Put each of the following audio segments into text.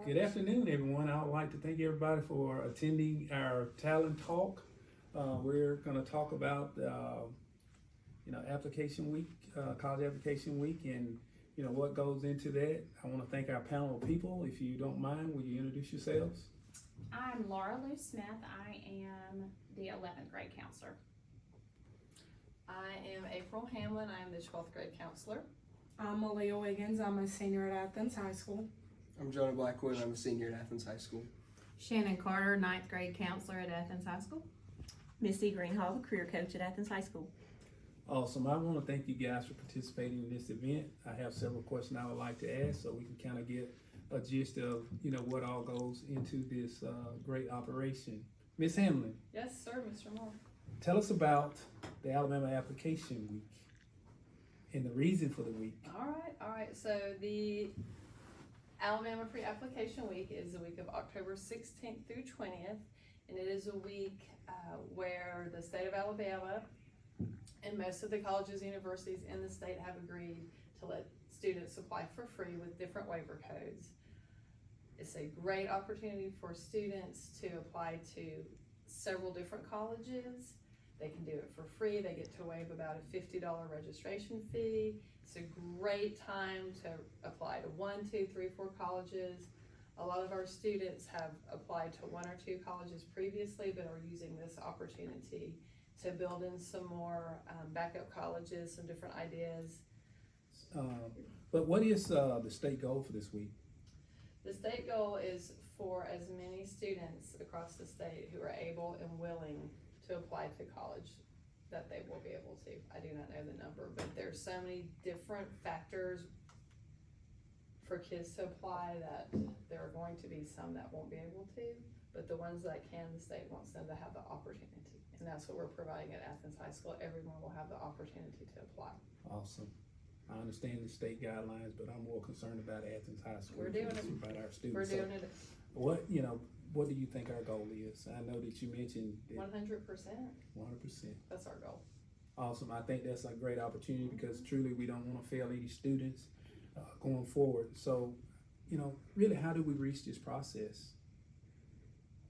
Good afternoon, everyone. I would like to thank everybody for attending our Talon Talk. We're going to talk about, application week, college application week, and what goes into that. I want to thank our panel of people. If you don't mind, will you introduce yourselves? I'm Laura Lou Smith. I am the 11th grade counselor. I am April Hamlin. I am the 12th grade counselor. I'm Malia Wiggins. I'm a senior at Athens High School. I'm Jonah Blackwood. I'm a senior at Athens High School. Shannon Carter, 9th grade counselor at Athens High School. Misty Greenhall, the career coach at Athens High School. Awesome. I want to thank you guys for participating in this event. I have several questions I would like to ask so we can kind of get a gist of, what all goes into this great operation. Ms. Hamlin. Yes, sir, Mr. Moore. Tell us about the Alabama Application Week and the reason for the week. All right. So the Alabama Pre-Application Week is the week of October 16th through 20th, and it is a week where the state of Alabama and most of the colleges and universities in the state have agreed to let students apply for free with different waiver codes. It's a great opportunity for students to apply to several different colleges. They can do it for free. They get to waive about a $50 registration fee. It's a great time to apply to 1, 2, 3, 4 colleges. A lot of our students have applied to 1 or 2 colleges previously, but are using this opportunity to build in some more backup colleges, some different ideas. But what is the state goal for this week? The state goal is for as many students across the state who are able and willing to apply to college that they will be able to. I do not know the number, but there's so many different factors for kids to apply that there are going to be some that won't be able to, but the ones that can, the state wants them to have the opportunity. And that's what we're providing at Athens High School. Everyone will have the opportunity to apply. Awesome. I understand the state guidelines, but I'm more concerned about Athens High School. We're doing it. About our students. We're doing it What do you think our goal is? I know that you mentioned 100%. 100%. That's our goal. Awesome. I think that's a great opportunity because truly we don't want to fail any students going forward. So, really, how do we reach this process?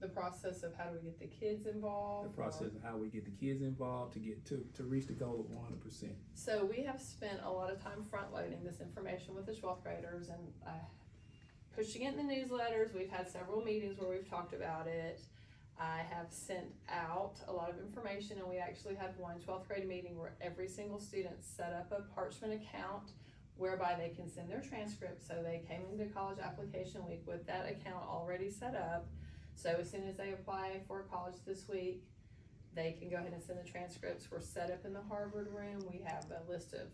The process of how do we get the kids involved? The process of how we get the kids involved to get to reach the goal of 100%. So we have spent a lot of time front loading this information with the 12th graders and pushing it in the newsletters. We've had several meetings where we've talked about it. I have sent out a lot of information, and we actually had one 12th grade meeting where every single student set up a Parchment account whereby they can send their transcripts. So they came into college application week with that account already set up. So as soon as they apply for a college this week, they can go ahead and send the transcripts. We're set up in the Harvard room. We have a list of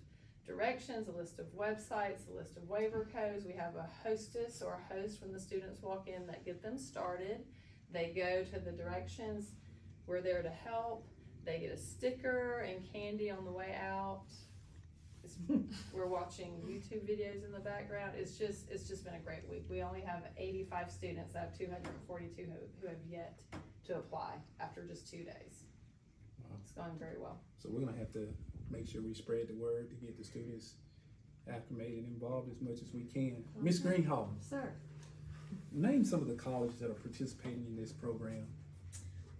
directions, a list of websites, a list of waiver codes. We have a hostess or a host when the students walk in that get them started. They go to the directions. We're there to help. They get a sticker and candy on the way out. We're watching YouTube videos in the background. It's just been a great week. We only have 85 students out of 242 who have yet to apply after just 2 days. Wow. It's going very well. So we're gonna have to make sure we spread the word to get the students acclimated and involved as much as we can. Ms. Greenhall, Sir. name some of the colleges that are participating in this program.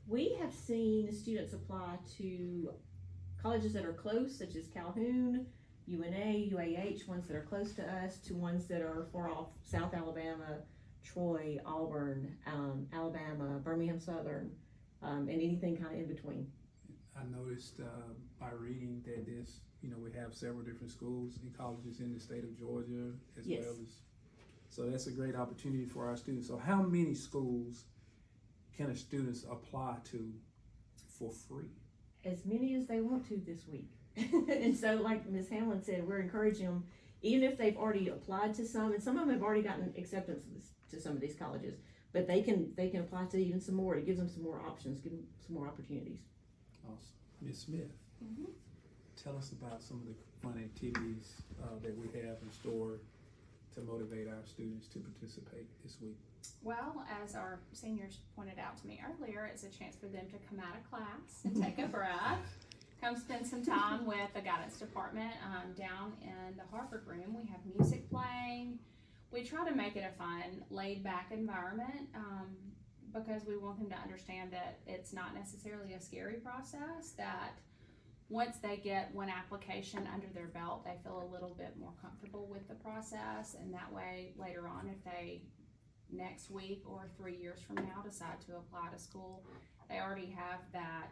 We have seen students apply to colleges that are close, such as Calhoun, UNA, UAH, ones that are close to us, to ones that are far off, South Alabama, Troy, Auburn, Alabama, Birmingham Southern, and anything kind of in between. I noticed by reading that we have several different schools and colleges in the state of Georgia as Yes. well as, so that's a great opportunity for our students. So how many schools can our students apply to for free? As many as they want to this week. And so, like Ms. Hamlin said, we're encouraging them, even if they've already applied to some, and some of them have already gotten acceptance to some of these colleges, but they can apply to even some more. It gives them some more options, give them some more opportunities. Awesome. Ms. Smith, tell us about some of the fun activities that we have in store to motivate our students to participate this week. Well, as our seniors pointed out to me earlier, it's a chance for them to come out of class and take a breath. Come spend some time with the guidance department down in the Harvard room. We have music playing. we try to make it a fun, laid-back environment, because we want them to understand that it's not necessarily a scary process, that once they get one application under their belt, they feel a little bit more comfortable with the process, and that way, later on, if they, next week or 3 years from now, decide to apply to school, they already have that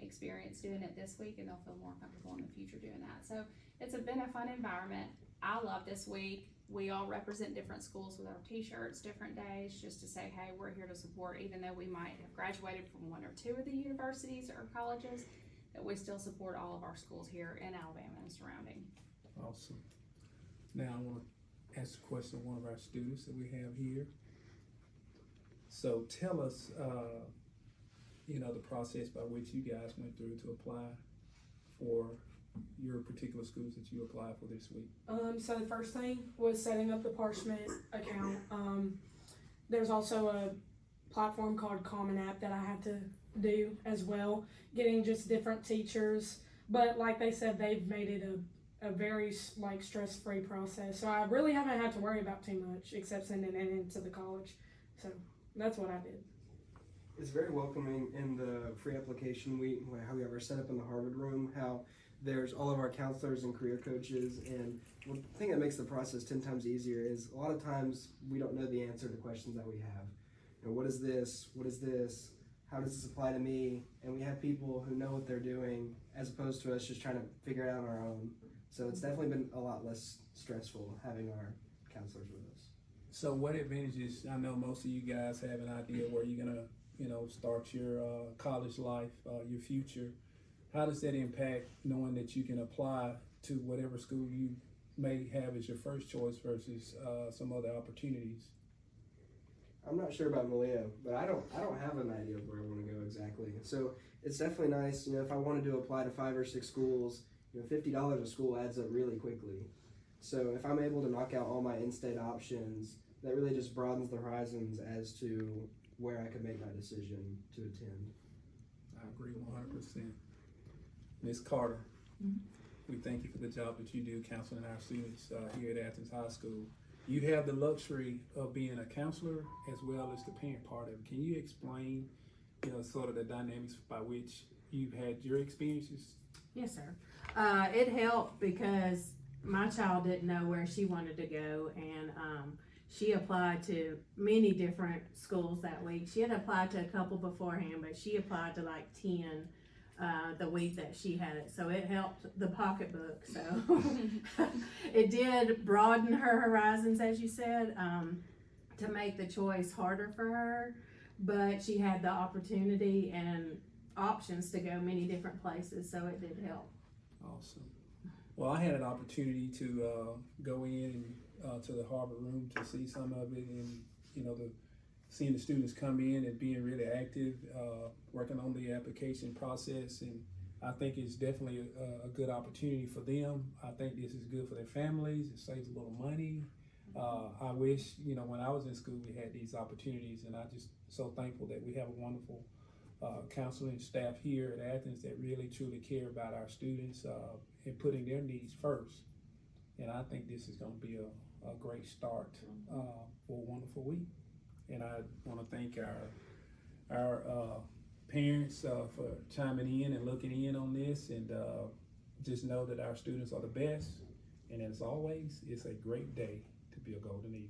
experience doing it this week, and they'll feel more comfortable in the future doing that. So it's been a fun environment. I love this week. We all represent different schools with our t-shirts, different days, just to say, hey, we're here to support, even though we might have graduated from one or two of the universities or colleges, that we still support all of our schools here in Alabama and surrounding. Awesome. Now I want to ask a question of one of our students that we have here. So tell us, the process by which you guys went through to apply for your particular schools that you applied for this week. So the first thing was setting up the Parchment account. There's also a platform called Common App that I had to do as well, getting just different teachers. But like they said, they've made it a very stress-free process. So I really haven't had to worry about too much except sending it into the college. So that's what I did. It's very welcoming in the free application how we have our set up in the Harvard room, how there's all of our counselors and career coaches, and one thing that makes the process 10 times easier is a lot of times we don't know the answer to questions that we have. What is this? What is this? How does this apply to me? And we have people who know what they're doing as opposed to us just trying to figure it out on our own. So it's definitely been a lot less stressful having our counselors with us. So what advantages, I know most of you guys have an idea where you're gonna, start your college life, your future. How does that impact knowing that you can apply to whatever school you may have as your first choice versus some other opportunities? I'm not sure about Malia, but I don't have an idea of where I want to go exactly. So it's definitely nice, if I wanted to apply to 5 or 6 schools, $50 a school adds up really quickly. So if I'm able to knock out all my in-state options, that really just broadens the horizons as to where I could make my decision to attend. I agree 100%. Ms. Carter, we thank you for the job that you do counseling our students here at Athens High School. You have the luxury of being a counselor as well as the parent part of it. Can you explain, sort of the dynamics by which you've had your experiences? Yes, sir. It helped because my child didn't know where she wanted to go, and she applied to many different schools that week. She had applied to a couple beforehand, but she applied to like 10 the week that she had it. So it helped the pocketbook. So it did broaden her horizons, as you said, to make the choice harder for her. But she had the opportunity and options to go many different places, so it did help. Awesome. Well, I had an opportunity to go in and to the Harvard room to see some of it, and seeing the students come in and being really active, working on the application process, and I think it's definitely a good opportunity for them. I think this is good for their families. It saves a little money. I wish, when I was in school, we had these opportunities, and I'm just so thankful that we have a wonderful counseling staff here at Athens that really truly care about our students and putting their needs first. And I think this is going to be a great start for a wonderful week. And I want to thank our parents for chiming in and looking in on this, and just know that our students are the best. And as always, it's a great day to be a Golden Eagle.